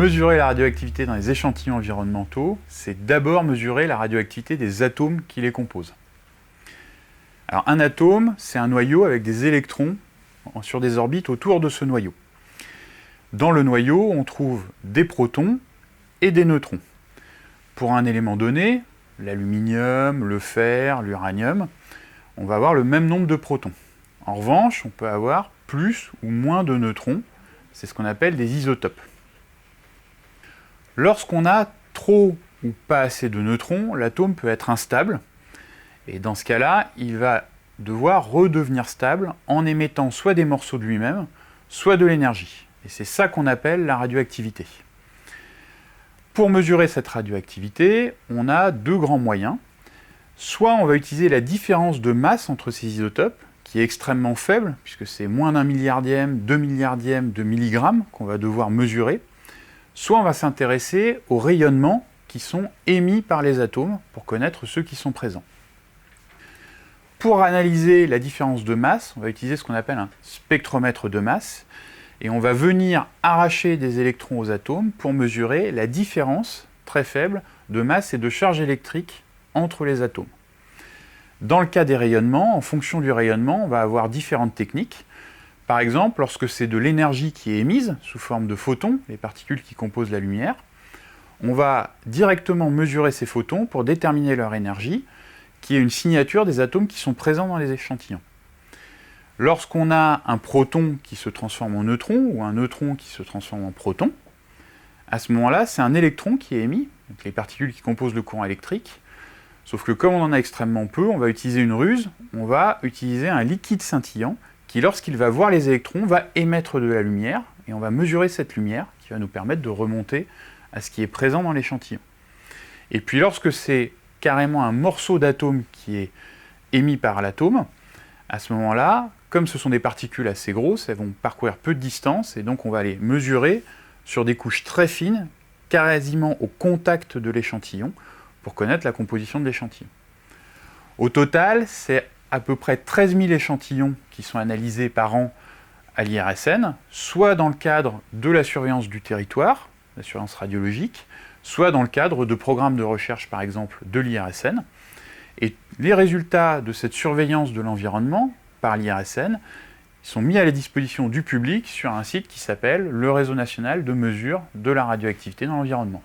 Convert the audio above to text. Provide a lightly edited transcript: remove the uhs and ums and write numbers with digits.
Mesurer la radioactivité dans les échantillons environnementaux, c'est d'abord mesurer la radioactivité des atomes qui les composent. Alors un atome, c'est un noyau avec des électrons sur des orbites autour de ce noyau. Dans le noyau, on trouve des protons et des neutrons. Pour un élément donné, l'aluminium, le fer, l'uranium, on va avoir le même nombre de protons. En revanche, on peut avoir plus ou moins de neutrons, c'est ce qu'on appelle des isotopes. Lorsqu'on a trop ou pas assez de neutrons, l'atome peut être instable, et dans ce cas-là, il va devoir redevenir stable en émettant soit des morceaux de lui-même, soit de l'énergie. Et c'est ça qu'on appelle la radioactivité. Pour mesurer cette radioactivité, on a deux grands moyens. Soit on va utiliser la différence de masse entre ces isotopes, qui est extrêmement faible, puisque c'est moins d'un milliardième, 2 milliardièmes de milligrammes qu'on va devoir mesurer. Soit on va s'intéresser aux rayonnements qui sont émis par les atomes pour connaître ceux qui sont présents. Pour analyser la différence de masse, on va utiliser ce qu'on appelle un spectromètre de masse, et on va venir arracher des électrons aux atomes pour mesurer la différence très faible de masse et de charge électrique entre les atomes. Dans le cas des rayonnements, en fonction du rayonnement, on va avoir différentes techniques. Par exemple, lorsque c'est de l'énergie qui est émise sous forme de photons, les particules qui composent la lumière, on va directement mesurer ces photons pour déterminer leur énergie, qui est une signature des atomes qui sont présents dans les échantillons. Lorsqu'on a un proton qui se transforme en neutron, ou un neutron qui se transforme en proton, à ce moment-là, c'est un électron qui est émis, donc les particules qui composent le courant électrique, sauf que comme on en a extrêmement peu, on va utiliser une ruse, on va utiliser un liquide scintillant, qui, lorsqu'il va voir les électrons, va émettre de la lumière, et on va mesurer cette lumière, qui va nous permettre de remonter à ce qui est présent dans l'échantillon. Et puis lorsque c'est carrément un morceau d'atome qui est émis par l'atome, à ce moment-là, comme ce sont des particules assez grosses, elles vont parcourir peu de distance, et donc on va les mesurer sur des couches très fines, quasiment au contact de l'échantillon, pour connaître la composition de l'échantillon. Au total, c'est à peu près 13 000 échantillons qui sont analysés par an à l'IRSN, soit dans le cadre de la surveillance du territoire, la surveillance radiologique, soit dans le cadre de programmes de recherche, par exemple, de l'IRSN. Et les résultats de cette surveillance de l'environnement par l'IRSN sont mis à la disposition du public sur un site qui s'appelle le Réseau national de mesure de la radioactivité dans l'environnement.